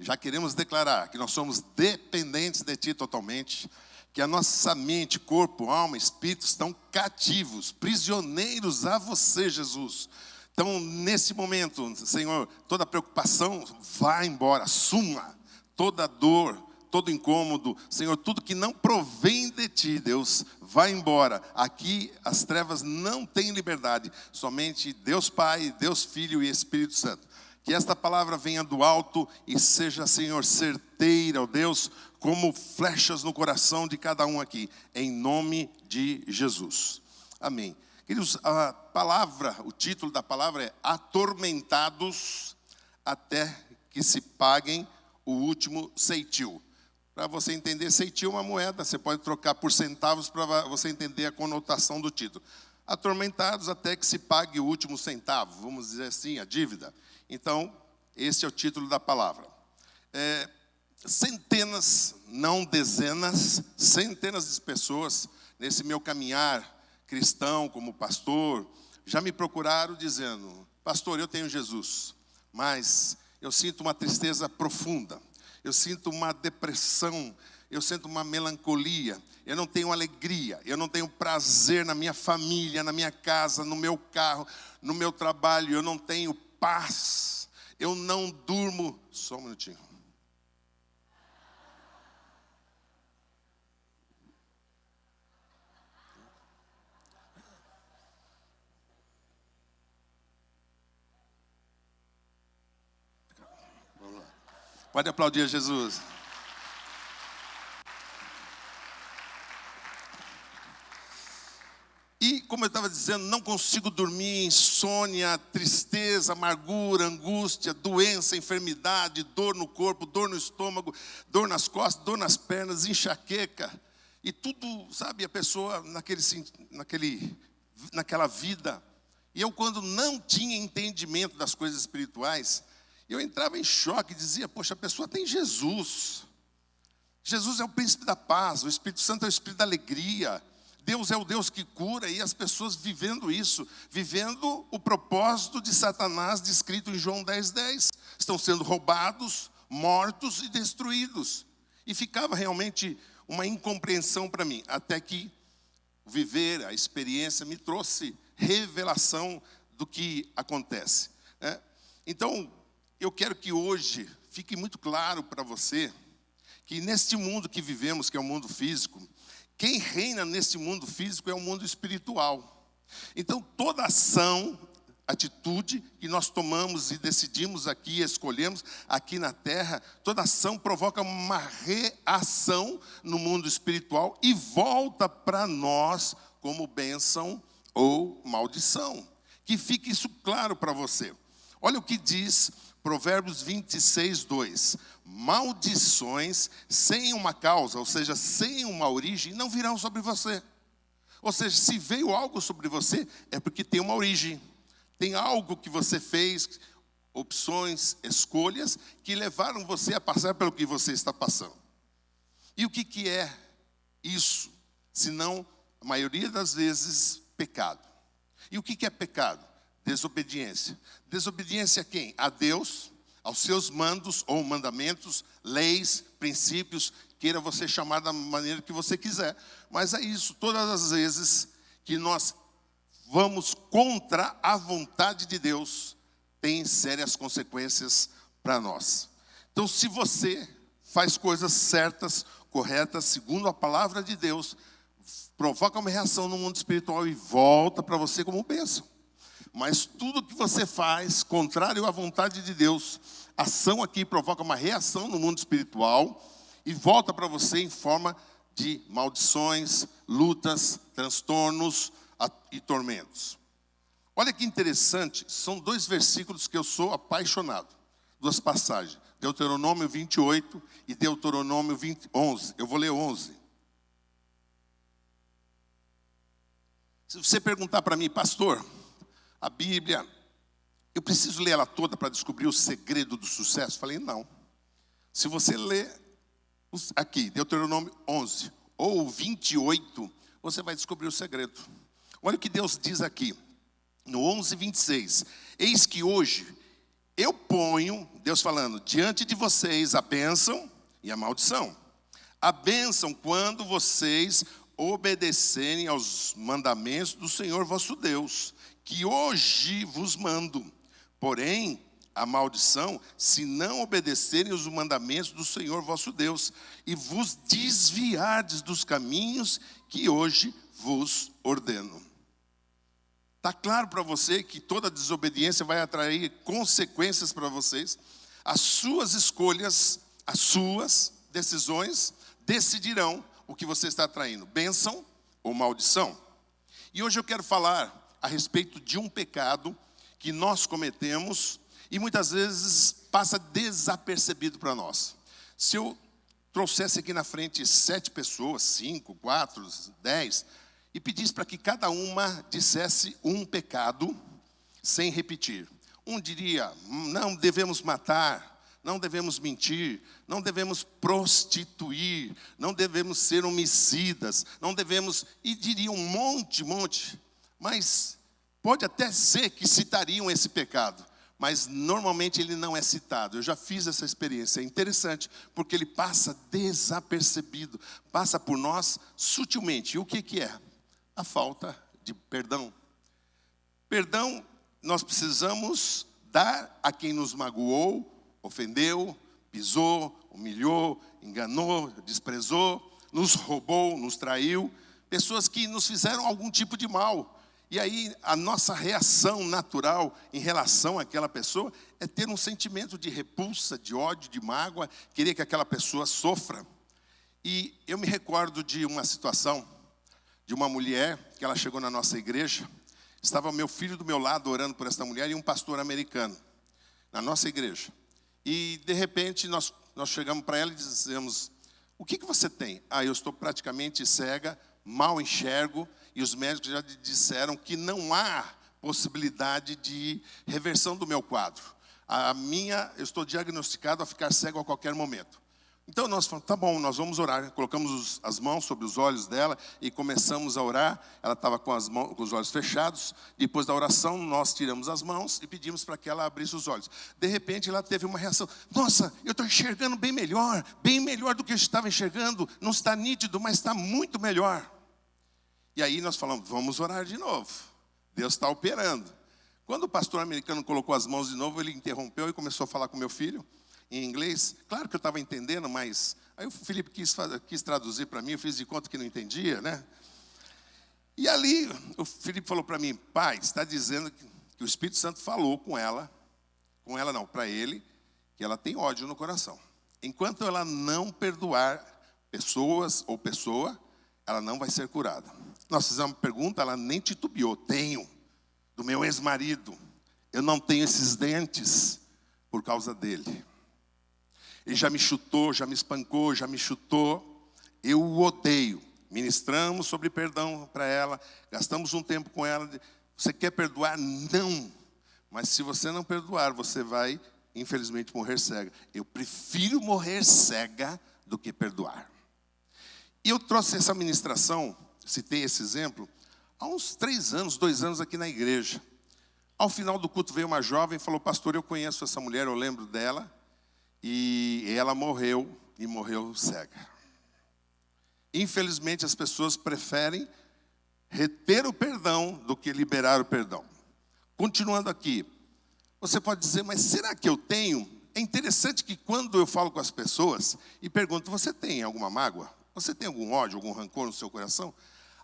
já queremos declarar que nós somos dependentes de Ti totalmente, que a nossa mente, corpo, alma, espírito estão cativos, prisioneiros a Você, Jesus. Então, nesse momento, Senhor, toda preocupação vá embora, suma, toda dor, todo incômodo, Senhor, tudo que não provém de Ti, Deus, vai embora. Aqui as trevas não têm liberdade, somente Deus Pai, Deus Filho e Espírito Santo. Que esta palavra venha do alto e seja, Senhor, certeira, ó Deus, como flechas no coração de cada um aqui, em nome de Jesus. Amém. Queridos, a palavra, o título da palavra é Atormentados até que se paguem o último ceitil. Para você entender, ceitil é uma moeda, você pode trocar por centavos para você entender a conotação do título. Atormentados até que se pague o último centavo, vamos dizer assim, a dívida. Então, esse é o título da palavra. Centenas, não dezenas, centenas de pessoas nesse meu caminhar cristão como pastor, já me procuraram dizendo: pastor, eu tenho Jesus, mas eu sinto uma tristeza profunda, eu sinto uma depressão, eu sinto uma melancolia, eu não tenho alegria, eu não tenho prazer na minha família, na minha casa, no meu carro, no meu trabalho, eu não tenho paz, eu não durmo. Só um minutinho. Pode aplaudir a Jesus. E, como eu estava dizendo, não consigo dormir, insônia, tristeza, amargura, angústia, doença, enfermidade, dor no corpo, dor no estômago, dor nas costas, dor nas pernas, enxaqueca. E tudo, sabe, a pessoa naquela vida. E eu, quando não tinha entendimento das coisas espirituais, eu entrava em choque e dizia: poxa, a pessoa tem Jesus. Jesus é o príncipe da paz, o Espírito Santo é o Espírito da alegria. Deus é o Deus que cura, e as pessoas vivendo isso, vivendo o propósito de Satanás descrito em João 10:10. Estão sendo roubados, mortos e destruídos. E ficava realmente uma incompreensão para mim, até que viver a experiência me trouxe revelação do que acontece. Então, eu quero que hoje fique muito claro para você que neste mundo que vivemos, que é o mundo físico, quem reina nesse mundo físico é o mundo espiritual. Então, toda ação, atitude que nós tomamos e decidimos aqui, escolhemos aqui na terra, toda ação provoca uma reação no mundo espiritual e volta para nós como bênção ou maldição. Que fique isso claro para você. Olha o que diz Provérbios 26:2. Maldições sem uma causa, ou seja, sem uma origem, não virão sobre você. Ou seja, se veio algo sobre você, é porque tem uma origem. Tem algo que você fez, opções, escolhas, que levaram você a passar pelo que você está passando. E o que é isso? Senão, a maioria das vezes, pecado. E o que é pecado? Desobediência. Desobediência a quem? A Deus, aos seus mandos ou mandamentos, leis, princípios, queira você chamar da maneira que você quiser. Mas é isso, todas as vezes que nós vamos contra a vontade de Deus, tem sérias consequências para nós. Então, se você faz coisas certas, corretas, segundo a palavra de Deus, provoca uma reação no mundo espiritual e volta para você como bênção. Mas tudo que você faz, contrário à vontade de Deus, ação aqui provoca uma reação no mundo espiritual e volta para você em forma de maldições, lutas, transtornos e tormentos. Olha que interessante, são 2 versículos que eu sou apaixonado, 2 passagens, Deuteronômio 28 e Deuteronômio 11. Eu vou ler 11. Se você perguntar para mim: pastor, a Bíblia, eu preciso ler ela toda para descobrir o segredo do sucesso? Falei: não. Se você ler aqui, Deuteronômio 11 ou 28, você vai descobrir o segredo. Olha o que Deus diz aqui, no 11:26. Eis que hoje eu ponho, Deus falando, diante de vocês a bênção e a maldição. A bênção quando vocês obedecerem aos mandamentos do Senhor vosso Deus, que hoje vos mando. Porém, a maldição, se não obedecerem os mandamentos do Senhor vosso Deus, e vos desviardes dos caminhos que hoje vos ordeno. Está claro para você que toda desobediência vai atrair consequências para vocês. As suas escolhas, as suas decisões decidirão o que você está atraindo, bênção ou maldição. E hoje eu quero falar a respeito de um pecado que nós cometemos e muitas vezes passa desapercebido para nós. Se eu trouxesse aqui na frente 7 pessoas, 5, 4, 10, e pedisse para que cada uma dissesse um pecado sem repetir. Um diria, não devemos matar, não devemos mentir, não devemos prostituir, não devemos ser homicidas, não devemos... E diria um monte, mas pode até ser que citariam esse pecado, mas normalmente ele não é citado. Eu já fiz essa experiência, é interessante, porque ele passa desapercebido, passa por nós sutilmente. E o que é? A falta de perdão. Perdão nós precisamos dar a quem nos magoou, ofendeu, pisou, humilhou, enganou, desprezou, nos roubou, nos traiu, pessoas que nos fizeram algum tipo de mal. E aí a nossa reação natural em relação àquela pessoa é ter um sentimento de repulsa, de ódio, de mágoa, querer que aquela pessoa sofra. E eu me recordo de uma situação de uma mulher que ela chegou na nossa igreja. Estava meu filho do meu lado orando por essa mulher e um pastor americano na nossa igreja. E de repente nós chegamos para ela e dizemos, o que você tem? Eu estou praticamente cega, mal enxergo, e os médicos já disseram que não há possibilidade de reversão do meu quadro. Eu estou diagnosticado a ficar cego a qualquer momento. Então nós falamos, tá bom, nós vamos orar. Colocamos as mãos sobre os olhos dela e começamos a orar. Ela estava com os olhos fechados. Depois da oração, nós tiramos as mãos e pedimos para que ela abrisse os olhos. De repente, ela teve uma reação. Nossa, eu estou enxergando bem melhor do que eu estava enxergando. Não está nítido, mas está muito melhor. E aí nós falamos, vamos orar de novo. Deus está operando. Quando o pastor americano colocou as mãos de novo, ele interrompeu e começou a falar com meu filho em inglês. Claro que eu estava entendendo, mas aí o Felipe quis traduzir para mim, eu fiz de conta que não entendia, né? E ali o Felipe falou para mim, pai, está dizendo que o Espírito Santo falou para ele, que ela tem ódio no coração. Enquanto ela não perdoar pessoas ou pessoa, ela não vai ser curada. Nós fizemos uma pergunta, ela nem titubeou. Tenho, do meu ex-marido. Eu não tenho esses dentes por causa dele. Ele já me chutou, já me espancou, já me chutou. Eu o odeio. Ministramos sobre perdão para ela. Gastamos um tempo com ela. Você quer perdoar? Não. Mas se você não perdoar, você vai, infelizmente, morrer cega. Eu prefiro morrer cega do que perdoar. E eu trouxe essa ministração, citei esse exemplo, há uns 3 anos, 2 anos aqui na igreja. Ao final do culto veio uma jovem e falou, pastor, eu conheço essa mulher, eu lembro dela. E ela morreu, e morreu cega. Infelizmente, as pessoas preferem reter o perdão do que liberar o perdão. Continuando aqui, você pode dizer, mas será que eu tenho? É interessante que quando eu falo com as pessoas e pergunto, você tem alguma mágoa? Você tem algum ódio, algum rancor no seu coração?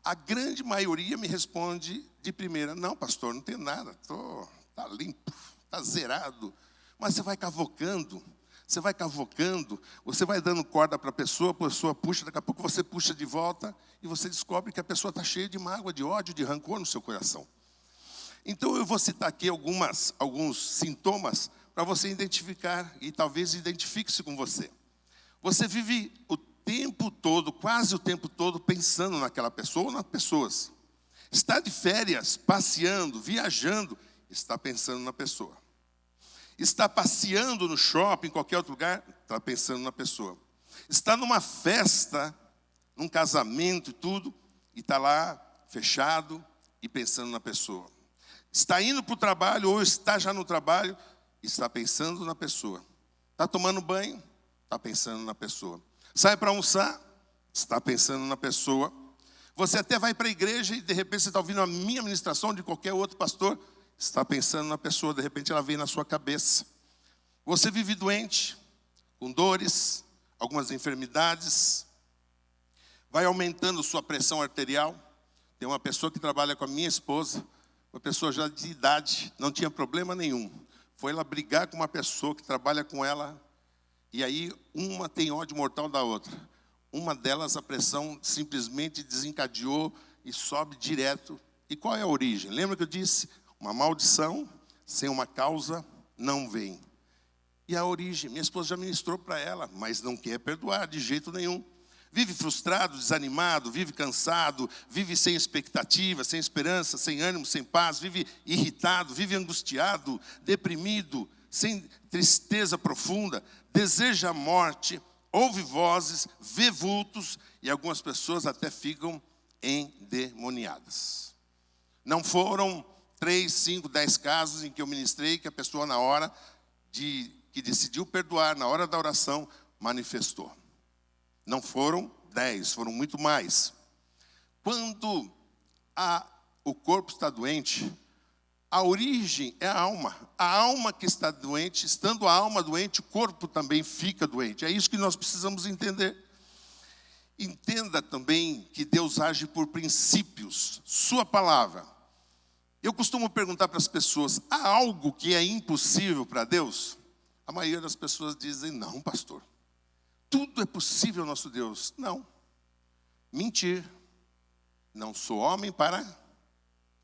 A grande maioria me responde de primeira, não, pastor, não tenho nada, está limpo, está zerado. Mas você vai cavocando, você vai dando corda para a pessoa puxa, daqui a pouco você puxa de volta e você descobre que a pessoa está cheia de mágoa, de ódio, de rancor no seu coração. Então eu vou citar aqui alguns sintomas para você identificar e talvez identifique-se com você. Você vive o tempo todo, quase o tempo todo, pensando naquela pessoa ou nas pessoas. Está de férias, passeando, viajando, está pensando na pessoa. Está passeando no shopping, em qualquer outro lugar, está pensando na pessoa. Está numa festa, num casamento e tudo, e está lá fechado e pensando na pessoa. Está indo para o trabalho ou está já no trabalho, está pensando na pessoa. Está tomando banho? Está pensando na pessoa. Sai para almoçar? Está pensando na pessoa. Você até vai para a igreja e de repente você está ouvindo a minha ministração de qualquer outro pastor, está pensando na pessoa, de repente ela vem na sua cabeça. Você vive doente, com dores, algumas enfermidades, vai aumentando sua pressão arterial. Tem uma pessoa que trabalha com a minha esposa, uma pessoa já de idade, não tinha problema nenhum. Foi lá brigar com uma pessoa que trabalha com ela, e aí uma tem ódio mortal da outra. Uma delas, a pressão simplesmente desencadeou e sobe direto. E qual é a origem? Lembra que eu disse? Uma maldição sem uma causa não vem. E a origem, minha esposa já ministrou para ela, mas não quer perdoar de jeito nenhum. Vive frustrado, desanimado, vive cansado, vive sem expectativa, sem esperança, sem ânimo, sem paz, vive irritado, vive angustiado, deprimido, sem tristeza profunda, deseja a morte, ouve vozes, vê vultos e algumas pessoas até ficam endemoniadas. Não foram 3, 5, 10 casos em que eu ministrei que a pessoa na hora que decidiu perdoar, na hora da oração, manifestou. Não foram 10, foram muito mais. Quando o corpo está doente, a origem é a alma. A alma que está doente, estando a alma doente, o corpo também fica doente. É isso que nós precisamos entender. Entenda também que Deus age por princípios, sua palavra. Eu costumo perguntar para as pessoas, há algo que é impossível para Deus? A maioria das pessoas dizem, não, pastor. Tudo é possível ao nosso Deus. Não. Mentir. Não sou homem para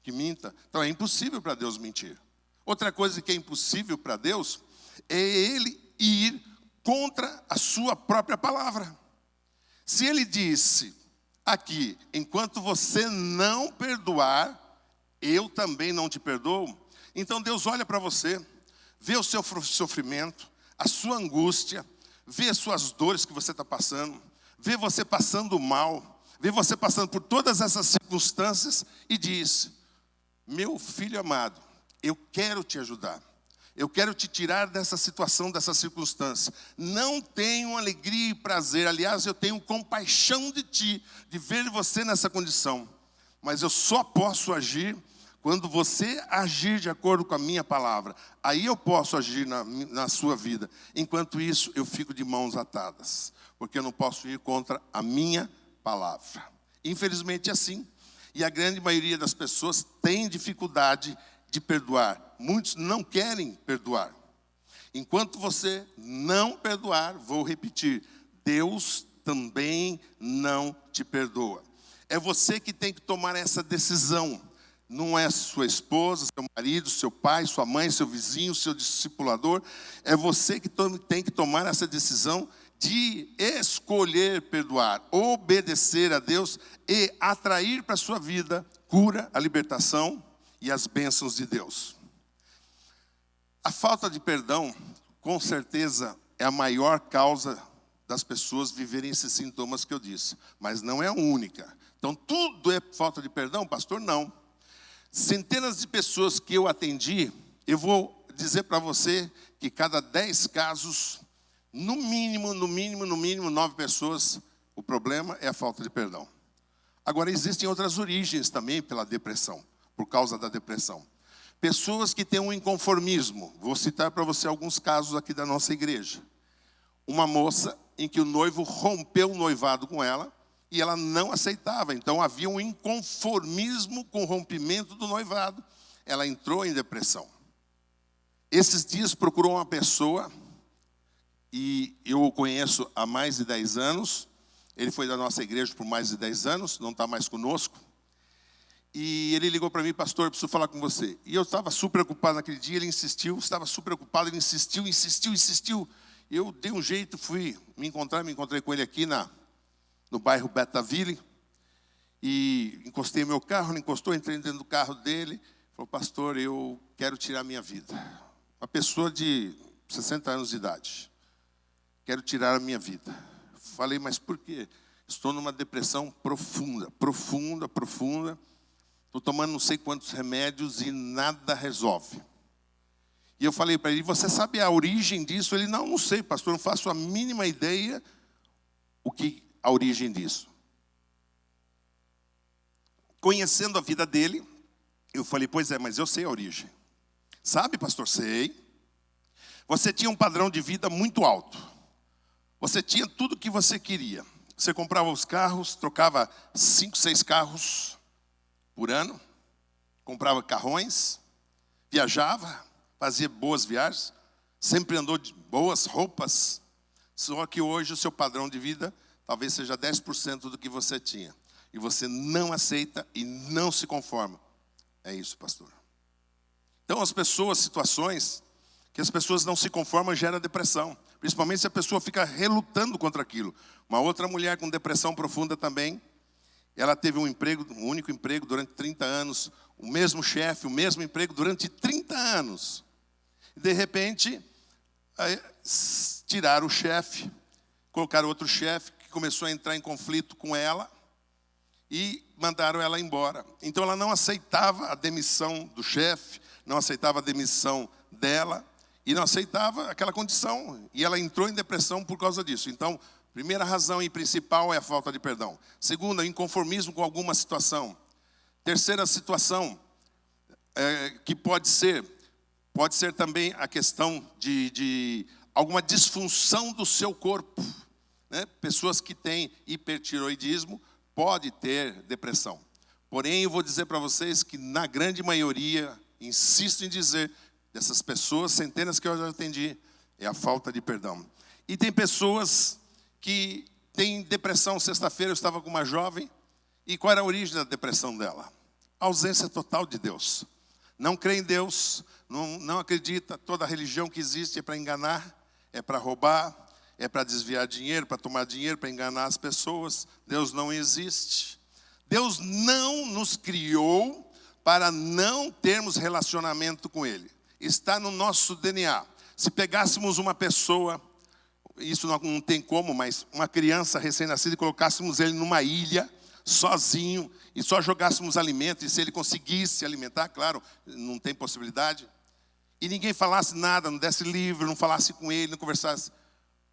que minta. Então é impossível para Deus mentir. Outra coisa que é impossível para Deus é Ele ir contra a sua própria palavra. Se Ele disse aqui, enquanto você não perdoar, eu também não te perdoo. Então Deus olha para você, vê o seu sofrimento, a sua angústia, vê as suas dores que você está passando, vê você passando mal, vê você passando por todas essas circunstâncias e diz, meu filho amado, eu quero te ajudar. Eu quero te tirar dessa situação, dessa circunstância. Não tenho alegria e prazer. Aliás, eu tenho compaixão de ti, de ver você nessa condição. Mas eu só posso agir quando você agir de acordo com a minha palavra. Aí eu posso agir na sua vida. Enquanto isso, eu fico de mãos atadas. Porque eu não posso ir contra a minha palavra. Infelizmente é assim. E a grande maioria das pessoas tem dificuldade de perdoar. Muitos não querem perdoar. Enquanto você não perdoar, vou repetir, Deus também não te perdoa. É você que tem que tomar essa decisão. Não é sua esposa, seu marido, seu pai, sua mãe, seu vizinho, seu discipulador. É você que tem que tomar essa decisão de escolher perdoar, obedecer a Deus e atrair para a sua vida cura, a libertação e as bênçãos de Deus. A falta de perdão, com certeza, é a maior causa das pessoas viverem esses sintomas que eu disse. Mas não é a única. Então, tudo é falta de perdão, pastor? Não. Centenas de pessoas que eu atendi, eu vou dizer para você que cada 10 casos, no mínimo, 9 pessoas, o problema é a falta de perdão. Agora, existem outras origens também pela depressão, por causa da depressão. Pessoas que têm um inconformismo. Vou citar para você alguns casos aqui da nossa igreja. Uma moça em que o noivo rompeu o noivado com ela e ela não aceitava. Então havia um inconformismo com o rompimento do noivado. Ela entrou em depressão. Esses dias procurou uma pessoa, e eu o conheço há mais de 10 anos. Ele foi da nossa igreja por mais de 10 anos, não está mais conosco. E ele ligou para mim, pastor, eu preciso falar com você. E eu estava super preocupado naquele dia, ele insistiu, estava super preocupado, ele insistiu. Eu dei um jeito, fui me encontrei com ele aqui no bairro Betaville. E encostei meu carro, ele encostou, entrei dentro do carro dele. Falou, pastor, eu quero tirar minha vida. Uma pessoa de 60 anos de idade. Quero tirar a minha vida. Falei, mas por quê? Estou numa depressão profunda. Estou tomando não sei quantos remédios e nada resolve. E eu falei para ele, você sabe a origem disso? Ele, não sei, pastor, não faço a mínima ideia o que a origem disso. Conhecendo a vida dele, eu falei, pois é, mas eu sei a origem. Sabe, pastor? Sei. Você tinha um padrão de vida muito alto. Você tinha tudo o que você queria. Você comprava os carros, trocava 5, 6 carros por ano. Comprava carrões, viajava, fazia boas viagens. Sempre andou de boas roupas. Só que hoje o seu padrão de vida talvez seja 10% do que você tinha. E você não aceita e não se conforma. É isso, pastor. Então as pessoas, situações que as pessoas não se conformam gera depressão. Principalmente se a pessoa fica relutando contra aquilo. Uma outra mulher com depressão profunda também. Ela teve um único emprego durante 30 anos. O mesmo chefe, o mesmo emprego durante 30 anos. E de repente, tiraram o chefe. Colocaram outro chefe que começou a entrar em conflito com ela. E mandaram ela embora. Então ela não aceitava a demissão do chefe, não aceitava a demissão dela, e não aceitava aquela condição. E ela entrou em depressão por causa disso. Então, primeira razão e principal é a falta de perdão. Segunda, inconformismo com alguma situação. Terceira situação, que pode ser também a questão de alguma disfunção do seu corpo. Né? Pessoas que têm hipertiroidismo, pode ter depressão. Porém, eu vou dizer para vocês que na grande maioria, insisto em dizer, dessas pessoas, centenas que eu já atendi, é a falta de perdão. E tem pessoas que têm depressão. Sexta-feira eu estava com uma jovem, e qual era a origem da depressão dela? A ausência total de Deus. Não crê em Deus, não acredita, toda a religião que existe é para enganar, é para roubar, é para desviar dinheiro, para tomar dinheiro, para enganar as pessoas. Deus não existe. Deus não nos criou para não termos relacionamento com Ele. Está no nosso DNA. Se pegássemos uma pessoa, isso não tem como, mas uma criança recém-nascida e colocássemos ele numa ilha, sozinho, e só jogássemos alimento, e se ele conseguisse se alimentar, claro, não tem possibilidade, e ninguém falasse nada, não desse livro, não falasse com ele, não conversasse,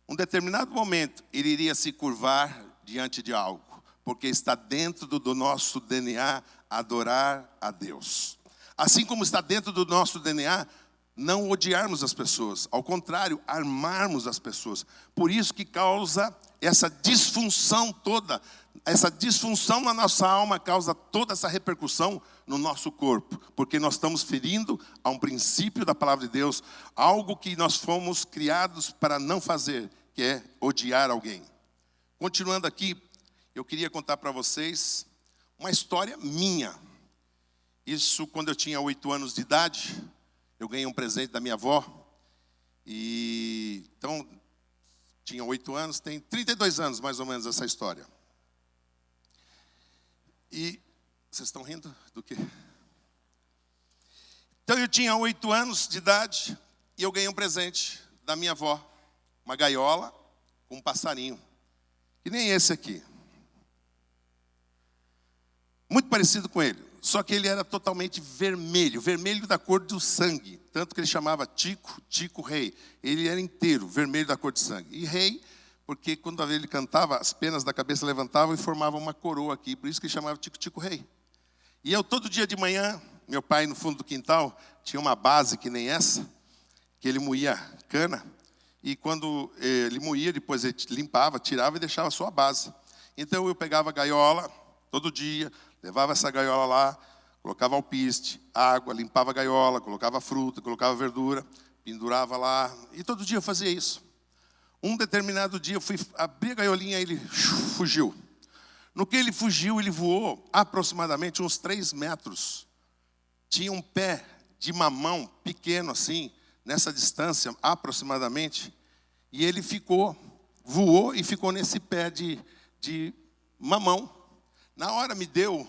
um determinado momento, ele iria se curvar diante de algo, porque está dentro do nosso DNA adorar a Deus. Assim como está dentro do nosso DNA não odiarmos as pessoas, ao contrário, amarmos as pessoas. Por isso que causa essa disfunção toda, essa disfunção na nossa alma causa toda essa repercussão no nosso corpo, porque nós estamos ferindo a um princípio da palavra de Deus, algo que nós fomos criados para não fazer, que é odiar alguém. Continuando aqui, eu queria contar para vocês uma história minha. Isso quando eu tinha 8 anos de idade, eu ganhei um presente da minha avó. E então, tinha 8 anos, tem 32 anos mais ou menos essa história. E vocês estão rindo do quê? Então eu tinha 8 anos de idade e eu ganhei um presente da minha avó. Uma gaiola com um passarinho. Que nem esse aqui. Muito parecido com ele. Só que ele era totalmente vermelho. Vermelho da cor do sangue. Tanto que ele chamava Tico Rei. Ele era inteiro, vermelho da cor de sangue. E rei, porque quando ele cantava, as penas da cabeça levantavam e formavam uma coroa aqui. Por isso que ele chamava Tico Rei. E eu todo dia de manhã, meu pai no fundo do quintal, tinha uma base que nem essa, que ele moía cana. E quando ele moía, depois ele limpava, tirava e deixava só a base. Então eu pegava a gaiola todo dia, levava essa gaiola lá, colocava alpiste, água, limpava a gaiola, colocava fruta, colocava verdura, pendurava lá. E todo dia eu fazia isso. Um determinado dia eu fui abrir a gaiolinha e ele fugiu. No que ele fugiu, ele voou aproximadamente uns 3 metros. Tinha um pé de mamão pequeno assim, nessa distância aproximadamente. E ele voou e ficou nesse pé de mamão. Na hora me deu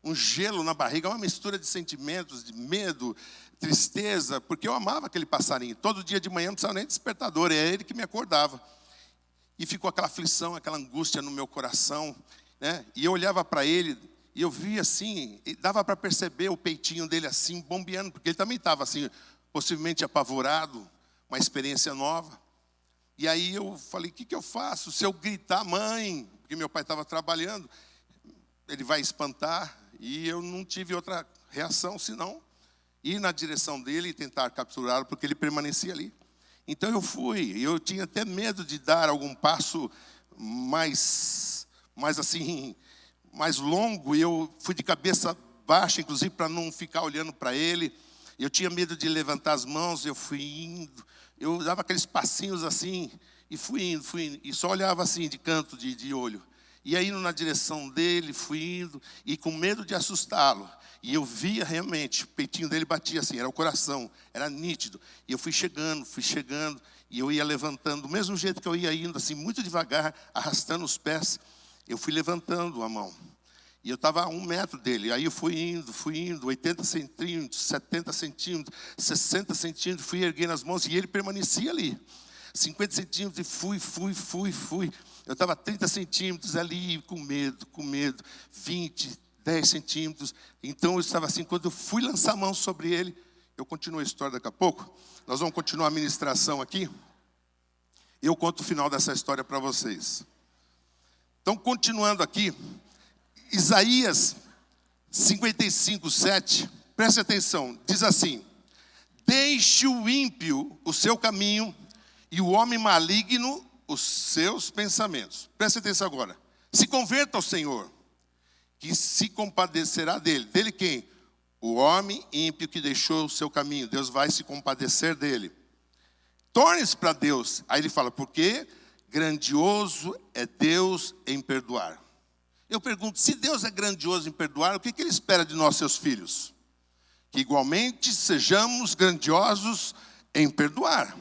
um gelo na barriga, uma mistura de sentimentos, de medo, tristeza, porque eu amava aquele passarinho. Todo dia de manhã não precisava nem de despertador, é ele que me acordava. E ficou aquela aflição, aquela angústia no meu coração, né? E eu olhava para ele e eu via assim, dava para perceber o peitinho dele assim, bombeando, porque ele também estava assim, possivelmente apavorado, uma experiência nova. E aí eu falei, o que eu faço? Se eu gritar, mãe, porque meu pai estava trabalhando, ele vai espantar. E eu não tive outra reação, senão ir na direção dele e tentar capturá-lo, porque ele permanecia ali. Então eu fui, eu tinha até medo de dar algum passo mais longo, e eu fui de cabeça baixa, inclusive para não ficar olhando para ele. Eu tinha medo de levantar as mãos, eu fui indo, eu dava aqueles passinhos assim, e fui indo, e só olhava assim de canto de olho. E aí indo na direção dele, fui indo, e com medo de assustá-lo. E eu via realmente, o peitinho dele batia assim, era o coração, era nítido. E eu fui chegando, e eu ia levantando, do mesmo jeito que eu ia indo, assim, muito devagar, arrastando os pés. Eu fui levantando a mão. E eu estava a 1 metro dele. Aí eu fui indo, 80 centímetros, 70 centímetros, 60 centímetros, fui erguendo as mãos, e ele permanecia ali. 50 centímetros, e fui. Eu estava a 30 centímetros ali, com medo, 20, 10 centímetros. Então eu estava assim, quando eu fui lançar a mão sobre ele, eu continuo a história daqui a pouco. Nós vamos continuar a ministração aqui. Eu conto o final dessa história para vocês. Então, continuando aqui, Isaías 55, 7, preste atenção, diz assim: deixe o ímpio o seu caminho e o homem maligno os seus pensamentos. Preste atenção agora. Se converta ao Senhor, que se compadecerá dele. Dele quem? O homem ímpio que deixou o seu caminho. Deus vai se compadecer dele. Torne-se para Deus. Aí ele fala, porque grandioso é Deus em perdoar. Eu pergunto, se Deus é grandioso em perdoar, o que Ele espera de nós, seus filhos? Que igualmente sejamos grandiosos em perdoar.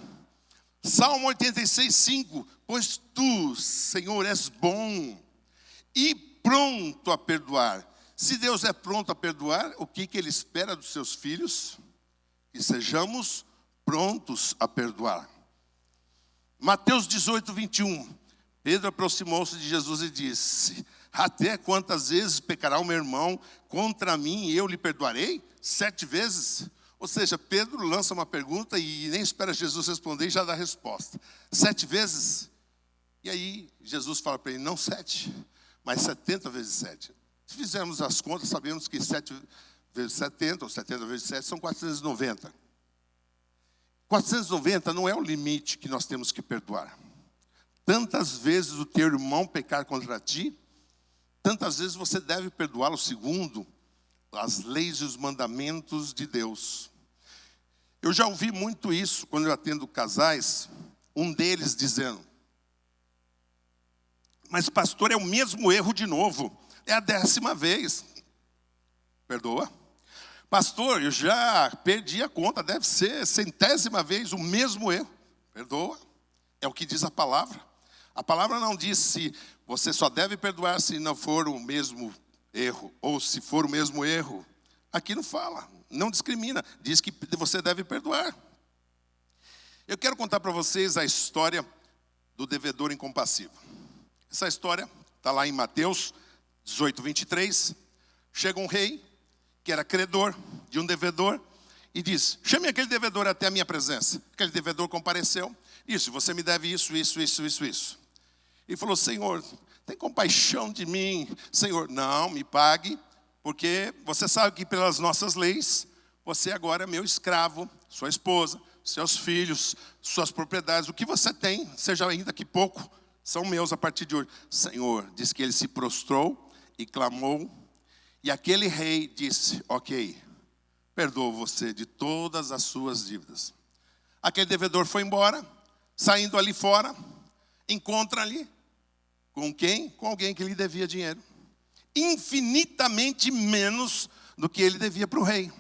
Salmo 86, 5. Pois tu, Senhor, és bom e pronto a perdoar. Se Deus é pronto a perdoar, o que Ele espera dos seus filhos? Que sejamos prontos a perdoar. Mateus 18, 21. Pedro aproximou-se de Jesus e disse: até quantas vezes pecará o meu irmão contra mim e eu lhe perdoarei? 7 vezes? Ou seja, Pedro lança uma pergunta e nem espera Jesus responder e já dá a resposta. 7 vezes? E aí Jesus fala para ele, não 7, mas 70 vezes 7. Se fizermos as contas, sabemos que 7 vezes 70, ou 70 vezes 7, são 490. 490 não é o limite que nós temos que perdoar. Tantas vezes o teu irmão pecar contra ti, tantas vezes você deve perdoá-lo segundo as leis e os mandamentos de Deus. Eu já ouvi muito isso quando eu atendo casais, um deles dizendo, mas pastor, é o mesmo erro de novo, é a 10ª vez. Perdoa? Pastor, eu já perdi a conta, deve ser 100ª vez o mesmo erro. Perdoa? É o que diz a palavra. A palavra não diz se você só deve perdoar se não for o mesmo erro, ou se for o mesmo erro. Aqui não fala, não discrimina, diz que você deve perdoar. Eu quero contar para vocês a história do devedor incompassivo. Essa história está lá em Mateus 18, 23. Chega um rei, que era credor de um devedor, e diz, chame aquele devedor até a minha presença. Aquele devedor compareceu, disse, você me deve isso. E falou, Senhor, tem compaixão de mim. Senhor, não, me pague, porque você sabe que pelas nossas leis, você agora é meu escravo, sua esposa, seus filhos, suas propriedades, o que você tem, seja ainda que pouco, são meus a partir de hoje. Senhor, diz que ele se prostrou e clamou, e aquele rei disse, ok, perdoo você de todas as suas dívidas. Aquele devedor foi embora, saindo ali fora, encontra ali, com quem? Com alguém que lhe devia dinheiro. Infinitamente menos do que ele devia para o rei.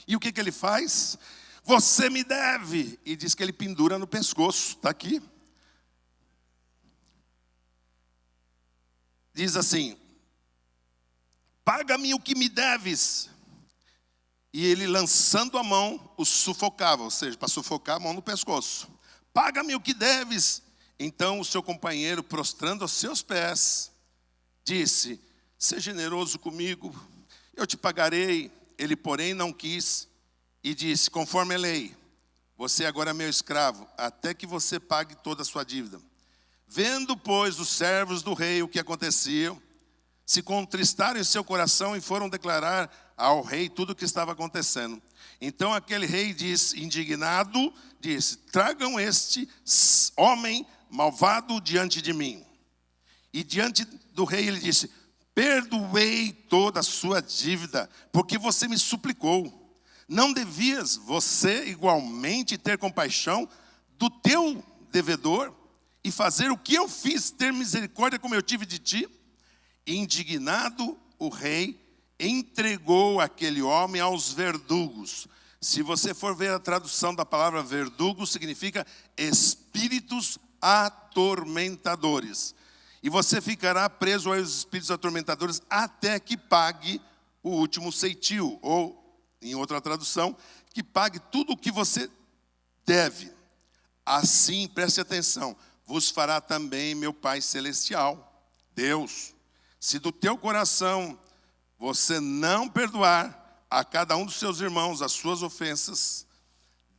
E o que ele faz? Você me deve. E diz que ele pendura no pescoço. Está aqui. Diz assim, paga-me o que me deves. E ele lançando a mão, o sufocava. Ou seja, para sufocar a mão no pescoço. Paga-me o que deves. Então o seu companheiro, prostrando aos seus pés, disse, seja generoso comigo, eu te pagarei. Ele, porém, não quis e disse: conforme a lei, você agora é meu escravo, até que você pague toda a sua dívida. Vendo, pois, os servos do rei o que acontecia, se contristaram em seu coração e foram declarar ao rei tudo o que estava acontecendo. Então aquele rei indignado, disse: tragam este homem malvado diante de mim. E diante do rei ele disse: perdoei toda a sua dívida, porque você me suplicou. Não devias você igualmente ter compaixão do teu devedor e fazer o que eu fiz, ter misericórdia como eu tive de ti? Indignado, o rei entregou aquele homem aos verdugos. Se você for ver a tradução da palavra verdugo, significa espíritos atormentadores. E você ficará preso aos espíritos atormentadores até que pague o último ceitil, ou, em outra tradução, que pague tudo o que você deve. Assim, preste atenção, vos fará também meu Pai Celestial, Deus, se do teu coração você não perdoar a cada um dos seus irmãos as suas ofensas,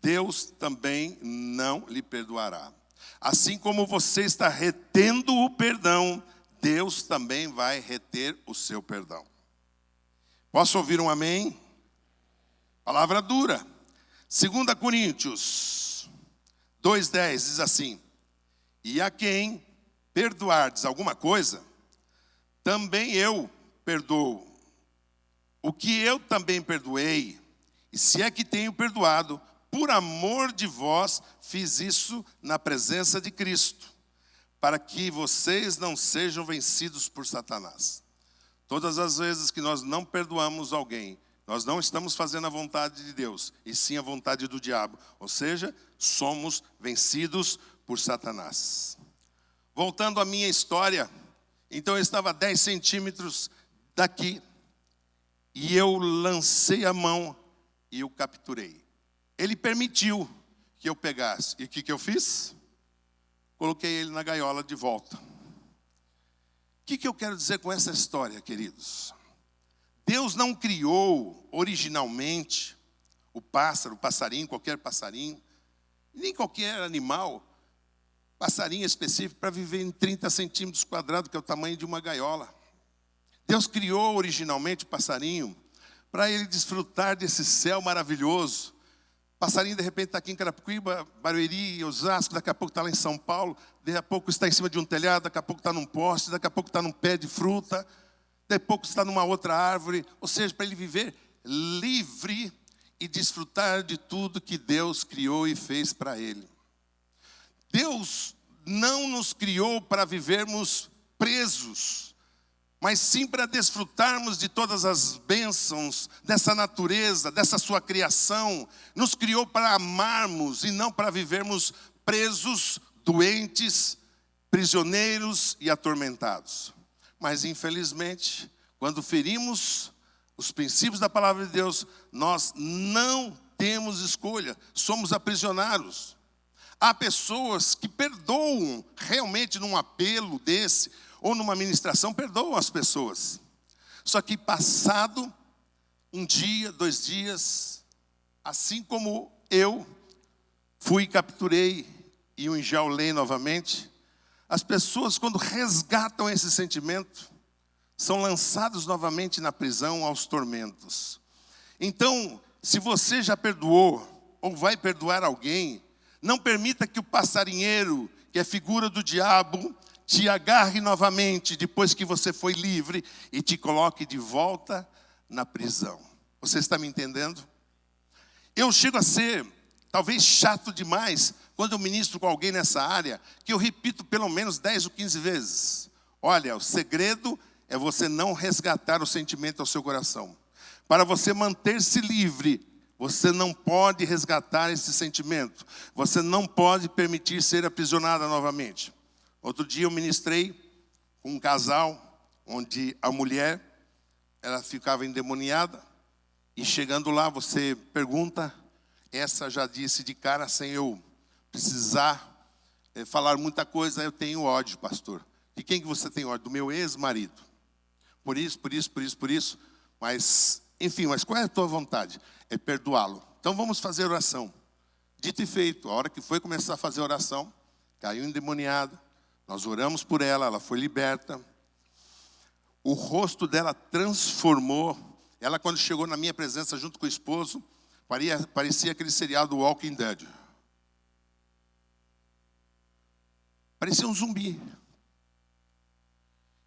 Deus também não lhe perdoará. Assim como você está retendo o perdão, Deus também vai reter o seu perdão. Posso ouvir um amém? Palavra dura. 2 Coríntios 2,10 diz assim: e a quem perdoardes alguma coisa, também eu perdoo. O que eu também perdoei, e se é que tenho perdoado, por amor de vós, fiz isso na presença de Cristo, para que vocês não sejam vencidos por Satanás. Todas as vezes que nós não perdoamos alguém, nós não estamos fazendo a vontade de Deus, e sim a vontade do diabo. Ou seja, somos vencidos por Satanás. Voltando à minha história, então eu estava a 10 centímetros daqui, e eu lancei a mão e o capturei. Ele permitiu que eu pegasse. E o que eu fiz? Coloquei ele na gaiola de volta. O que eu quero dizer com essa história, queridos? Deus não criou originalmente o pássaro, o passarinho, qualquer passarinho, nem qualquer animal, passarinho específico, para viver em 30 centímetros quadrados, que é o tamanho de uma gaiola. Deus criou originalmente o passarinho para ele desfrutar desse céu maravilhoso. O passarinho de repente está aqui em Carapicuíba, Barueri, Osasco, daqui a pouco está lá em São Paulo, daqui a pouco está em cima de um telhado, daqui a pouco está num poste, daqui a pouco está num pé de fruta, daqui a pouco está numa outra árvore. Ou seja, para ele viver livre e desfrutar de tudo que Deus criou e fez para ele. Deus não nos criou para vivermos presos, mas sim para desfrutarmos de todas as bênçãos dessa natureza, dessa sua criação. Nos criou para amarmos e não para vivermos presos, doentes, prisioneiros e atormentados. Mas infelizmente, quando ferimos os princípios da palavra de Deus, nós não temos escolha, somos aprisionados. Há pessoas que perdoam realmente num apelo desse, ou numa ministração, perdoam as pessoas. Só que passado um dia, 2 dias, assim como eu fui e capturei e o enjaulei novamente, as pessoas, quando resgatam esse sentimento, são lançados novamente na prisão aos tormentos. Então, se você já perdoou ou vai perdoar alguém, não permita que o passarinheiro, que é figura do diabo, te agarre novamente depois que você foi livre e te coloque de volta na prisão. Você está me entendendo? Eu chego a ser talvez chato demais quando eu ministro com alguém nessa área, que eu repito pelo menos 10 ou 15 vezes. Olha, o segredo é você não resgatar o sentimento ao seu coração. Para você manter-se livre, você não pode resgatar esse sentimento. Você não pode permitir ser aprisionada novamente. Outro dia eu ministrei com um casal, onde a mulher, ela ficava endemoniada. E chegando lá, você pergunta, essa já disse de cara, sem eu precisar falar muita coisa: eu tenho ódio, pastor. De quem que você tem ódio? Do meu ex-marido. Por isso. Mas, enfim, mas qual é a tua vontade? É perdoá-lo. então vamos fazer oração. Dito e feito, a hora que foi começar a fazer oração, caiu endemoniada, nós oramos por ela, ela foi liberta. O rosto dela transformou. Ela, quando chegou na minha presença junto com o esposo, parecia aquele seriado Walking Dead. Parecia um zumbi.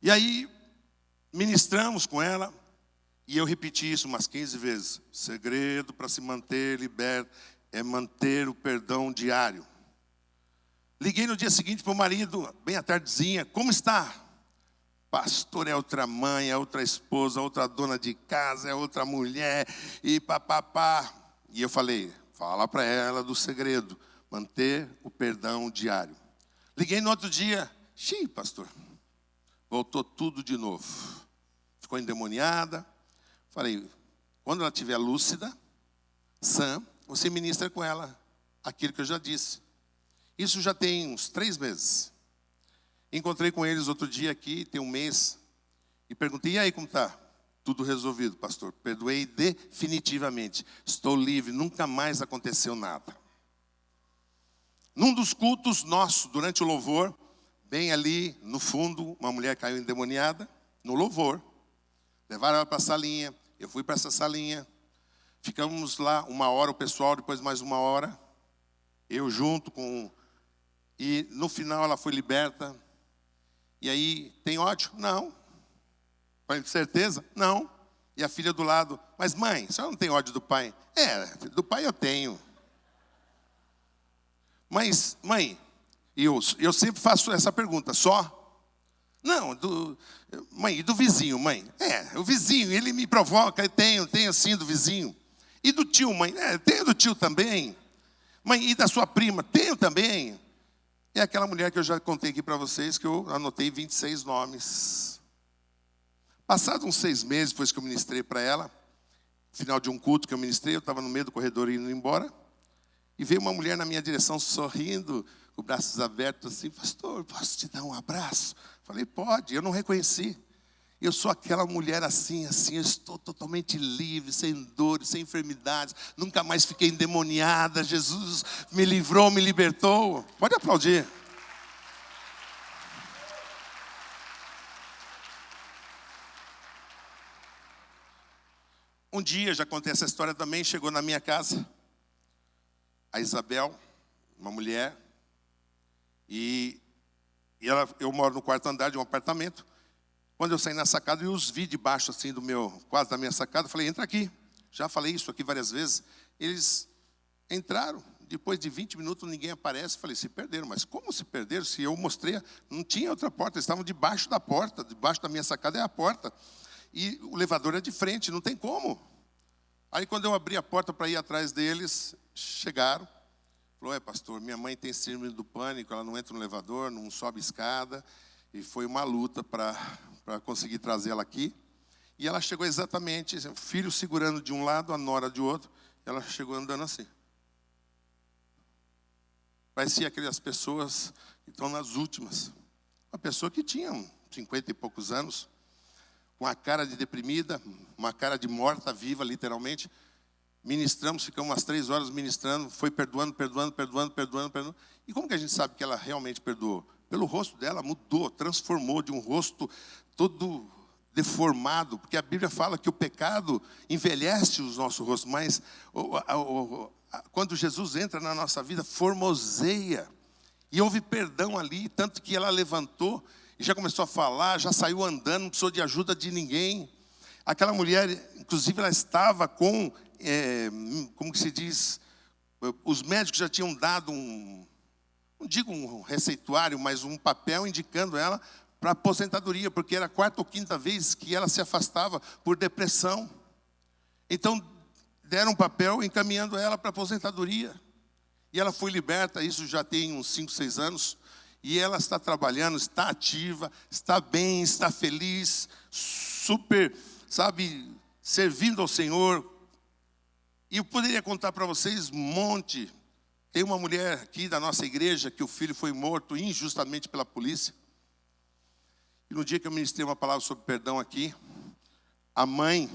E aí, ministramos com ela, e eu repeti isso umas 15 vezes. O segredo para se manter liberto é manter o perdão diário. Liguei no dia seguinte para o marido, bem à tardezinha, como está? Pastor, é outra mãe, é outra esposa, outra dona de casa, é outra mulher, e papapá. E eu falei, fala para ela do segredo, manter o perdão diário. Liguei no outro dia, pastor, voltou tudo de novo. Ficou endemoniada. Falei, quando ela estiver lúcida, sã, você ministra com ela aquilo que eu já disse. Isso já tem uns 3 meses. Encontrei com eles outro dia aqui, tem um mês, e perguntei, e aí como está? Tudo resolvido, pastor. Perdoei definitivamente. Estou livre, nunca mais aconteceu nada. Num dos cultos nossos, durante o louvor, bem ali no fundo, uma mulher caiu endemoniada, no louvor. Levaram ela para a salinha, eu fui para essa salinha. Ficamos lá 1 hora, o pessoal, depois mais 1 hora. Eu junto com... E no final ela foi liberta. E aí, tem ódio? Não. Com certeza? Não. E a filha do lado, mas mãe, a senhora não tem ódio do pai? Do pai eu tenho. Mas, mãe, eu sempre faço essa pergunta, só? Não, mãe, e do vizinho, mãe? O vizinho, ele me provoca, tenho sim do vizinho. E do tio, mãe? Tenho do tio também. Mãe, e da sua prima? Tenho também. É aquela mulher que eu já contei aqui para vocês, que eu anotei 26 nomes. Passados uns 6 meses, depois que eu ministrei para ela, final de um culto que eu ministrei, eu estava no meio do corredor indo embora, e veio uma mulher na minha direção sorrindo, com os braços abertos assim, pastor, posso te dar um abraço? Falei, pode, eu não reconheci. Eu sou aquela mulher assim, eu estou totalmente livre, sem dores, sem enfermidades, nunca mais fiquei endemoniada, Jesus me livrou, me libertou. Pode aplaudir. Um dia, já contei essa história também, chegou na minha casa, a Isabel, uma mulher, e eu moro no 4º andar de um apartamento. Quando eu saí na sacada, eu os vi debaixo assim quase da minha sacada, eu falei, entra aqui. Já falei isso aqui várias vezes. Eles entraram, depois de 20 minutos ninguém aparece. Falei, se perderam, mas como se perderam? Se eu mostrei, não tinha outra porta, eles estavam debaixo da porta, debaixo da minha sacada é a porta. E o elevador é de frente, não tem como. Aí quando eu abri a porta para ir atrás deles, chegaram. Falou, pastor, minha mãe tem síndrome do pânico, ela não entra no elevador, não sobe escada. E foi uma luta para conseguir trazê-la aqui. E ela chegou exatamente, o filho segurando de um lado, a nora de outro. Ela chegou andando assim. Parecia aquelas pessoas que estão nas últimas. Uma pessoa que tinha 50 e poucos anos, com a cara de deprimida, uma cara de morta-viva, literalmente. Ministramos, ficamos umas 3 horas ministrando, foi perdoando. E como que a gente sabe que ela realmente perdoou? Pelo rosto dela, mudou, transformou de um rosto todo deformado, porque a Bíblia fala que o pecado envelhece os nossos rostos, mas quando Jesus entra na nossa vida, formoseia. E houve perdão ali, tanto que ela levantou e já começou a falar, já saiu andando, não precisou de ajuda de ninguém. Aquela mulher, inclusive, ela estava com, como que se diz, os médicos já tinham dado não digo um receituário, mas um papel indicando ela para aposentadoria, porque era a 4ª ou 5ª vez que ela se afastava por depressão. Então, deram um papel encaminhando ela para aposentadoria. E ela foi liberta, isso já tem uns 5, 6 anos. E ela está trabalhando, está ativa, está bem, está feliz, super, servindo ao Senhor. E eu poderia contar para vocês um monte. Tem uma mulher aqui da nossa igreja que o filho foi morto injustamente pela polícia. E no dia que eu ministrei uma palavra sobre perdão aqui, a mãe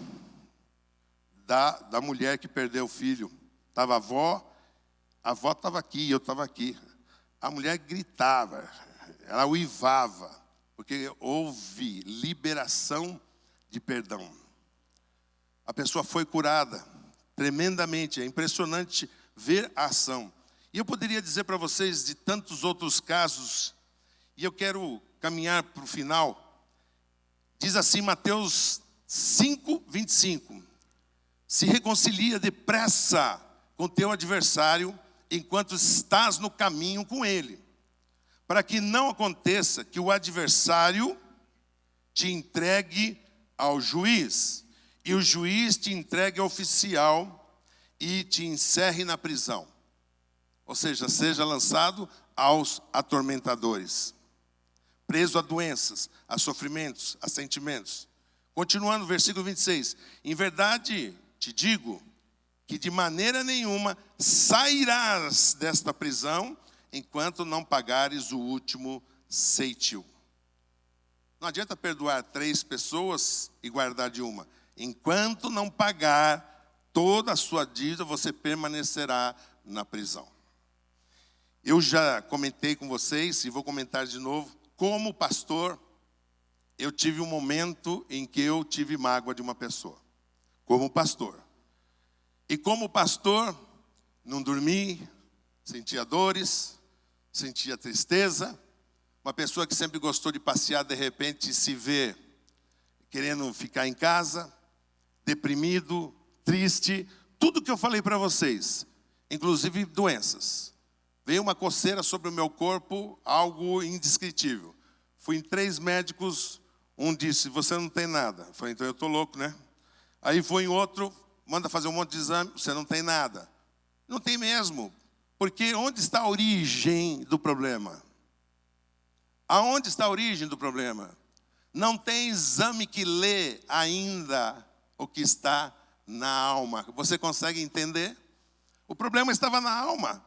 da mulher que perdeu o filho Estava a avó estava aqui, eu estava aqui. A mulher gritava, ela uivava, porque houve liberação de perdão. A pessoa foi curada tremendamente, é impressionante ver a ação. E eu poderia dizer para vocês de tantos outros casos, e eu quero caminhar para o final. Diz assim Mateus 5, 25. Se reconcilia depressa com teu adversário, enquanto estás no caminho com ele, para que não aconteça que o adversário te entregue ao juiz, e o juiz te entregue ao oficial e te encerre na prisão. Ou seja, seja lançado aos atormentadores, preso a doenças, a sofrimentos, a sentimentos. Continuando, versículo 26. Em verdade te digo que de maneira nenhuma sairás desta prisão enquanto não pagares o último ceitil. Não adianta perdoar 3 pessoas e guardar de uma. Enquanto não pagar toda a sua dívida, você permanecerá na prisão. Eu já comentei com vocês, e vou comentar de novo, como pastor, eu tive um momento em que eu tive mágoa de uma pessoa. Como pastor. E como pastor, não dormi, sentia dores, sentia tristeza. Uma pessoa que sempre gostou de passear, de repente se vê querendo ficar em casa, deprimido, triste. Tudo que eu falei para vocês, inclusive doenças. Veio uma coceira sobre o meu corpo, algo indescritível. Fui em 3 médicos, um disse, você não tem nada. Eu falei, então eu estou louco, né? Aí foi em outro, manda fazer um monte de exame, você não tem nada. Não tem mesmo, porque onde está a origem do problema? Aonde está a origem do problema? Não tem exame que lê ainda o que está na alma. Você consegue entender? O problema estava na alma.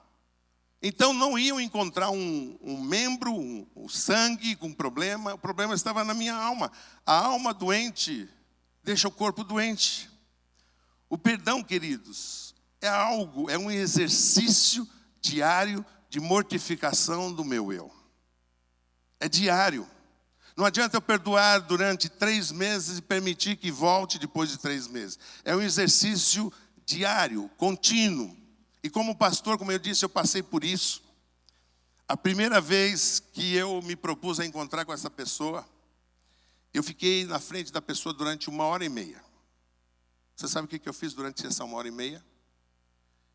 Então não iam encontrar um membro, um sangue com problema. O problema estava na minha alma. A alma doente deixa o corpo doente. O perdão, queridos, é um exercício diário de mortificação do meu eu. É diário. Não adianta eu perdoar durante 3 meses e permitir que volte depois de 3 meses. É um exercício diário, contínuo. E como pastor, como eu disse, eu passei por isso. A primeira vez que eu me propus a encontrar com essa pessoa, eu fiquei na frente da pessoa durante 1h30. Você sabe o que eu fiz durante essa 1h30?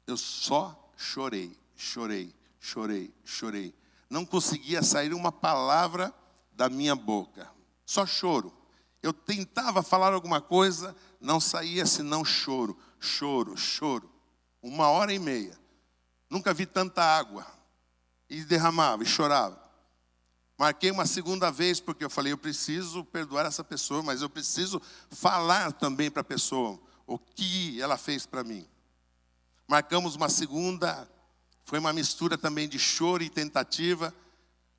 Eu só chorei. Não conseguia sair uma palavra da minha boca. Só choro. Eu tentava falar alguma coisa, não saía senão choro. 1h30. Nunca vi tanta água. E derramava, e chorava. Marquei uma segunda vez, porque eu falei, eu preciso perdoar essa pessoa, mas eu preciso falar também para a pessoa o que ela fez para mim. Marcamos uma segunda, foi uma mistura também de choro e tentativa.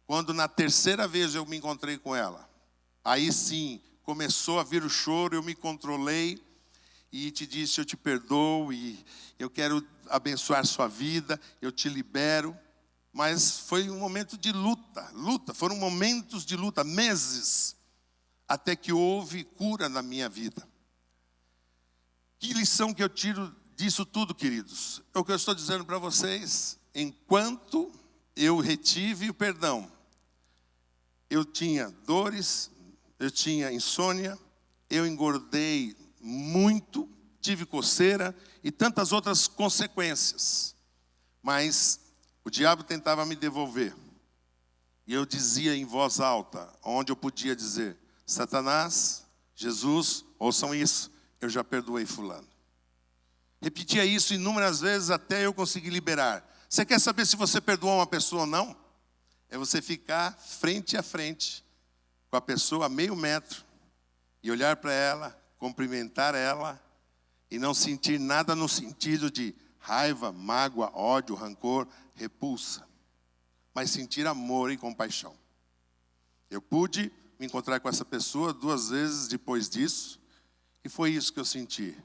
Quando na 3ª vez eu me encontrei com ela, aí sim, começou a vir o choro, eu me controlei e te disse, eu te perdoo e eu quero abençoar sua vida, eu te libero. Mas foi um momento de luta, foram momentos de luta, meses, até que houve cura na minha vida. Que lição que eu tiro disso tudo, queridos? É o que eu estou dizendo para vocês, enquanto eu retive o perdão, eu tinha dores, eu tinha insônia, eu engordei muito, tive coceira e tantas outras consequências. Mas o diabo tentava me devolver. E eu dizia em voz alta, onde eu podia dizer, Satanás, Jesus, ouçam isso, eu já perdoei fulano. Repetia isso inúmeras vezes até eu conseguir liberar. Você quer saber se você perdoou uma pessoa ou não? É você ficar frente a frente com a pessoa a meio metro e olhar para ela, cumprimentar ela e não sentir nada no sentido de raiva, mágoa, ódio, rancor, repulsa, mas sentir amor e compaixão. Eu pude me encontrar com essa pessoa 2 vezes depois disso, e foi isso que eu senti: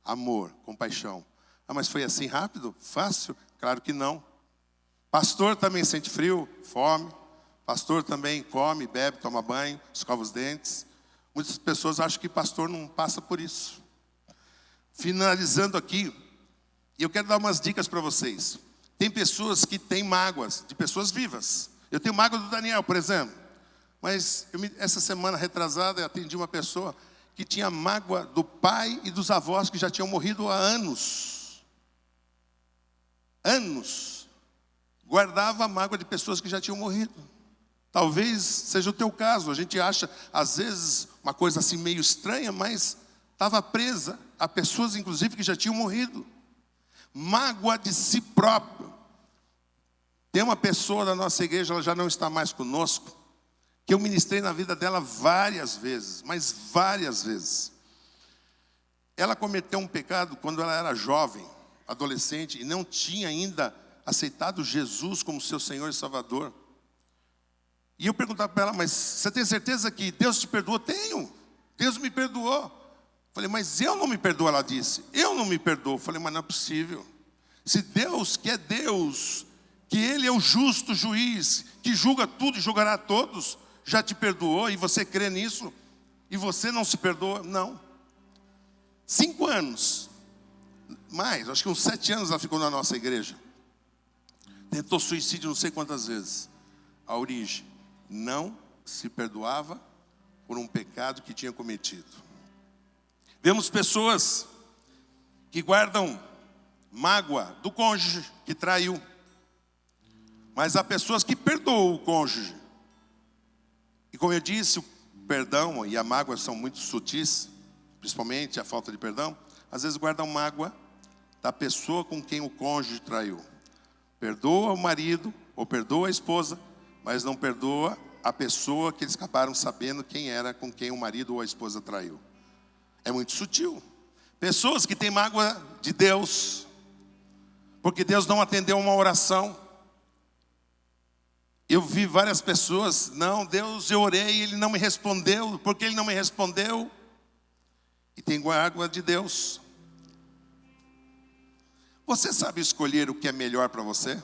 amor, compaixão. Ah, mas foi assim rápido? Fácil? Claro que não. Pastor também sente frio, fome. Pastor também come, bebe, toma banho, escova os dentes. Muitas pessoas acham que pastor não passa por isso. Finalizando aqui, eu quero dar umas dicas para vocês. Tem pessoas que têm mágoas de pessoas vivas. Eu tenho mágoa do Daniel, por exemplo. Mas essa semana retrasada eu atendi uma pessoa que tinha mágoa do pai e dos avós que já tinham morrido há anos. Anos. Guardava a mágoa de pessoas que já tinham morrido. Talvez seja o teu caso. A gente acha, às vezes, uma coisa assim meio estranha, mas estava presa a pessoas, inclusive, que já tinham morrido. Mágoa de si próprio. Tem uma pessoa da nossa igreja, ela já não está mais conosco, que eu ministrei na vida dela várias vezes, mas várias vezes. Ela cometeu um pecado quando ela era jovem, adolescente, e não tinha ainda aceitado Jesus como seu Senhor e Salvador. E eu perguntava para ela, mas você tem certeza que Deus te perdoou? Tenho, Deus me perdoou. Falei, mas eu não me perdoo, ela disse. Eu não me perdoo. Falei, mas não é possível. Se Deus, que é Deus, que Ele é o justo juiz, que julga tudo e julgará a todos, já te perdoou e você crê nisso, e você não se perdoa? Não. 5 anos, mais, acho que uns 7 anos ela ficou na nossa igreja. Tentou suicídio não sei quantas vezes. A origem, não se perdoava por um pecado que tinha cometido. Vemos pessoas que guardam mágoa do cônjuge que traiu. Mas há pessoas que perdoam o cônjuge. E como eu disse, o perdão e a mágoa são muito sutis, principalmente a falta de perdão. Às vezes guardam mágoa da pessoa com quem o cônjuge traiu. Perdoa o marido ou perdoa a esposa, mas não perdoa a pessoa que eles acabaram sabendo quem era com quem o marido ou a esposa traiu. É muito sutil. Pessoas que têm mágoa de Deus, porque Deus não atendeu uma oração. Eu vi várias pessoas, não, Deus, eu orei, Ele não me respondeu. Por que Ele não me respondeu? E tem mágoa de Deus. Você sabe escolher o que é melhor para você?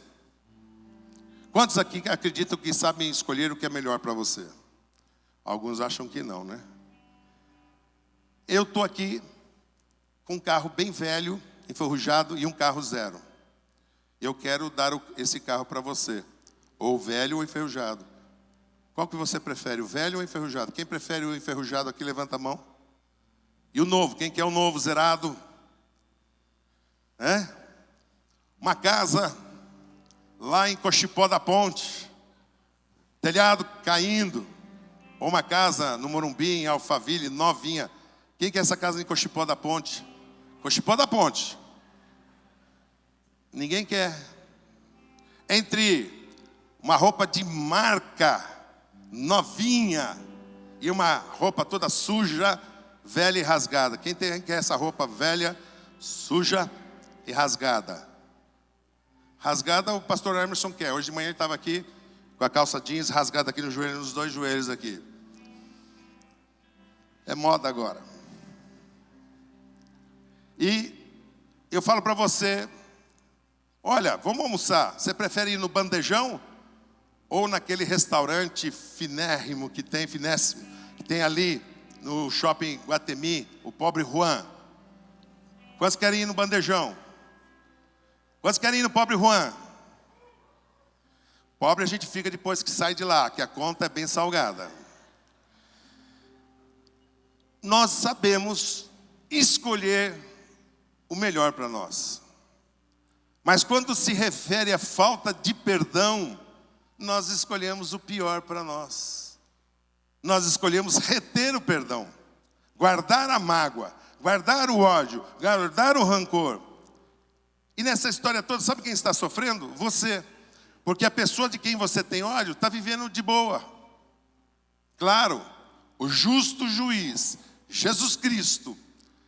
Quantos aqui acreditam que sabem escolher o que é melhor para você? Alguns acham que não, né? Eu estou aqui com um carro bem velho, enferrujado, e um carro zero. Eu quero dar esse carro para você. Ou velho ou enferrujado. Qual que você prefere, o velho ou o enferrujado? Quem prefere o enferrujado aqui, levanta a mão. E o novo, quem quer o novo, zerado? Uma casa lá em Cochipó da Ponte, telhado caindo. Ou uma casa no Morumbi, em Alphaville, novinha. Quem quer essa casa em Cochipó da Ponte? Cochipó da Ponte. Ninguém quer. Entre uma roupa de marca, novinha, e uma roupa toda suja, velha e rasgada. Quem quer essa roupa velha, suja e rasgada? Rasgada o pastor Emerson quer. Hoje de manhã ele estava aqui com a calça jeans rasgada aqui no joelho, nos 2 joelhos aqui. É moda agora. E eu falo para você, olha, vamos almoçar. Você prefere ir no bandejão ou naquele restaurante finérrimo que tem ali no shopping Guatemi, o Pobre Juan? Quantos querem ir no bandejão? Quantos querem ir no Pobre Juan? Pobre a gente fica depois que sai de lá, que a conta é bem salgada. Nós sabemos escolher o melhor para nós. Mas quando se refere à falta de perdão, nós escolhemos o pior para nós. Nós escolhemos reter o perdão, guardar a mágoa, guardar o ódio, guardar o rancor. E nessa história toda, sabe quem está sofrendo? Você. Porque a pessoa de quem você tem ódio está vivendo de boa. Claro, o justo juiz, Jesus Cristo,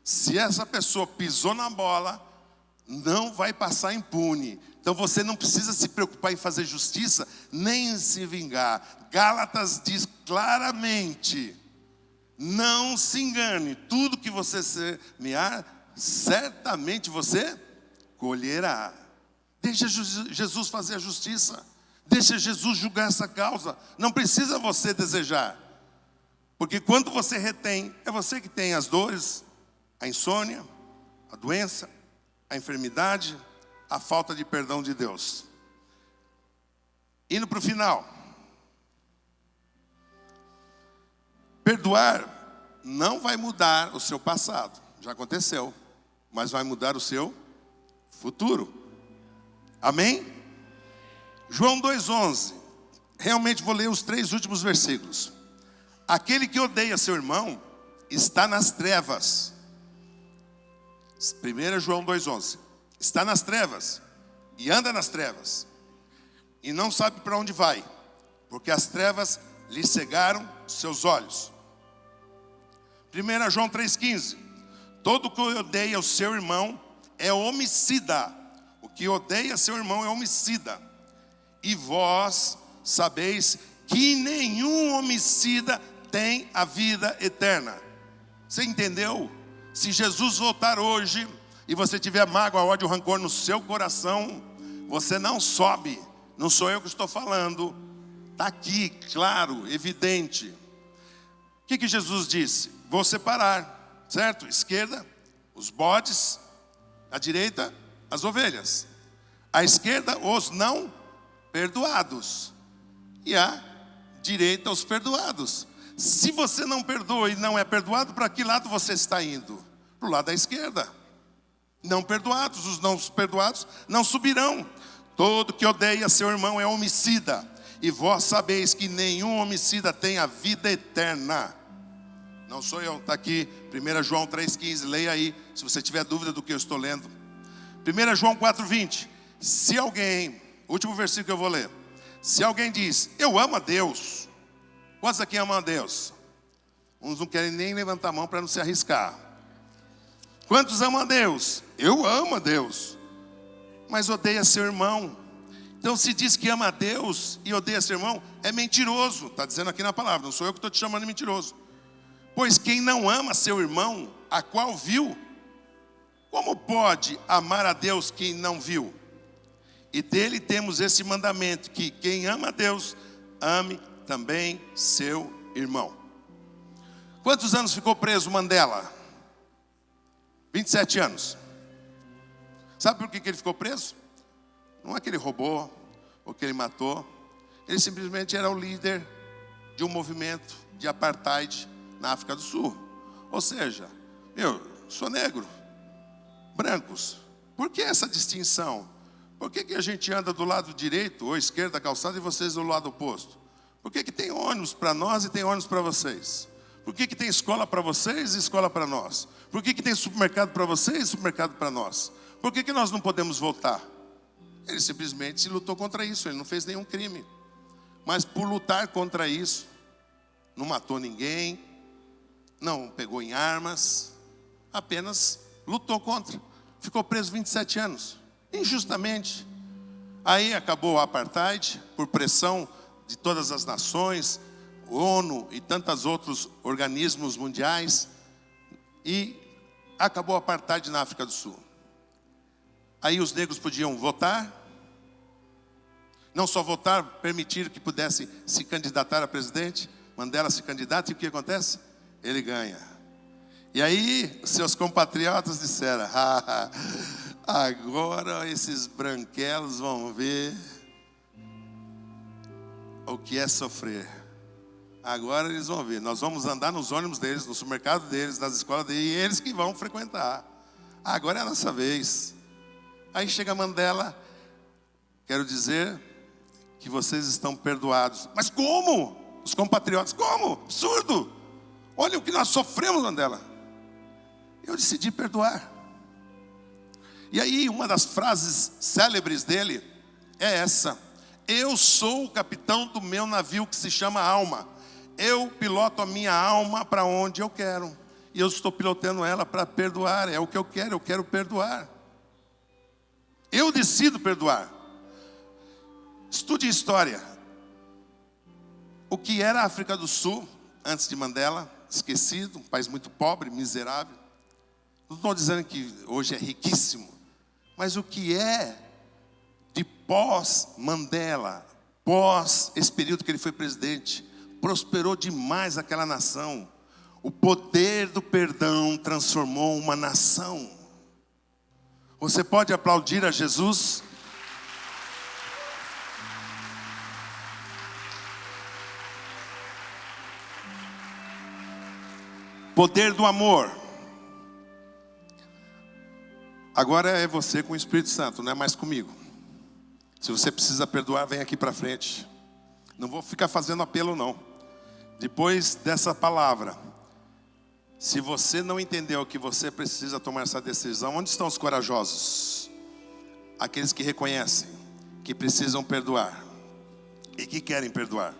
se essa pessoa pisou na bola, não vai passar impune. Então você não precisa se preocupar em fazer justiça, nem em se vingar. Gálatas diz claramente, não se engane, tudo que você semear, certamente você colherá. Deixa Jesus fazer a justiça. Deixa Jesus julgar essa causa. Não precisa você desejar. Porque quando você retém, é você que tem as dores, a insônia, a doença, a enfermidade, a falta de perdão de Deus. Indo para o final. Perdoar não vai mudar o seu passado. Já aconteceu. Mas vai mudar o seu futuro. Amém? João 2,11. Realmente vou ler os 3 últimos versículos. Aquele que odeia seu irmão está nas trevas. 1 João 2,11. Está nas trevas e anda nas trevas e não sabe para onde vai, porque as trevas lhe cegaram seus olhos. 1 João 3,15. Todo que odeia o seu irmão é homicida. O que odeia seu irmão é homicida. E vós sabeis que nenhum homicida tem a vida eterna. Você entendeu? Se Jesus voltar hoje e você tiver mágoa, ódio, rancor no seu coração, você não sobe. Não sou eu que estou falando. Está aqui, claro, evidente. O que Jesus disse? Vou separar, certo? Esquerda, os bodes. À direita, as ovelhas. À esquerda, os não perdoados. E à direita, os perdoados. Se você não perdoa e não é perdoado, para que lado você está indo? Para o lado da esquerda. Não perdoados, os não perdoados não subirão. Todo que odeia seu irmão é homicida. E vós sabeis que nenhum homicida tem a vida eterna. Não sou eu, está aqui 1 João 3,15, leia aí, se você tiver dúvida do que eu estou lendo. 1 João 4,20. Se alguém, último versículo que eu vou ler. Se alguém diz, eu amo a Deus. Quantos aqui amam a Deus? Uns não querem nem levantar a mão para não se arriscar. Quantos amam a Deus? Eu amo a Deus. Mas odeia seu irmão. Então se diz que ama a Deus e odeia seu irmão, é mentiroso. Está dizendo aqui na palavra, não sou eu que estou te chamando de mentiroso. Pois quem não ama seu irmão, a qual viu, como pode amar a Deus quem não viu? E dele temos esse mandamento, que quem ama a Deus, ame também seu irmão. Quantos anos ficou preso Mandela? 27 anos. Sabe por que ele ficou preso? Não é que ele roubou, ou que ele matou. Ele simplesmente era o líder de um movimento de apartheid na África do Sul. Ou seja, eu sou negro, brancos. Por que essa distinção? Por que a gente anda do lado direito ou esquerdo da calçada e vocês do lado oposto? Por que tem ônibus para nós e tem ônibus para vocês? Por que tem escola para vocês e escola para nós? Por que tem supermercado para vocês e supermercado para nós? Por que nós não podemos votar? Ele simplesmente lutou contra isso, ele não fez nenhum crime. Mas por lutar contra isso, não matou ninguém, não pegou em armas, apenas lutou contra. Ficou preso 27 anos, injustamente. Aí acabou o apartheid, por pressão de todas as nações, ONU e tantos outros organismos mundiais, e acabou o apartheid na África do Sul. Aí os negros podiam votar, não só votar, permitir que pudessem se candidatar a presidente. Mandela se candidata e o que acontece? Ele ganha. E aí seus compatriotas disseram, agora esses branquelos vão ver o que é sofrer. Agora eles vão ver, nós vamos andar nos ônibus deles, no supermercado deles, nas escolas deles, e eles que vão frequentar. Agora é a nossa vez. Aí chega Mandela, quero dizer que vocês estão perdoados. Mas como? Os compatriotas, como? Absurdo! Olha o que nós sofremos, Mandela. Eu decidi perdoar. E aí uma das frases célebres dele é essa: eu sou o capitão do meu navio que se chama alma. Eu piloto a minha alma para onde eu quero. E eu estou pilotando ela para perdoar. É o que eu quero perdoar. Eu decido perdoar. Estude história. O que era a África do Sul antes de Mandela? Esquecido, um país muito pobre, miserável. Não estou dizendo que hoje é riquíssimo, Mas o que é de pós-Mandela, pós esse período que ele foi presidente, prosperou demais aquela nação. O poder do perdão transformou uma nação. Você pode aplaudir a Jesus? Poder do amor. Agora é você com o Espírito Santo, não é mais comigo. Se você precisa perdoar, vem aqui para frente. Não vou ficar fazendo apelo não. Depois dessa palavra, se você não entendeu que você precisa tomar essa decisão, onde estão os corajosos? Aqueles que reconhecem que precisam perdoar e que querem perdoar.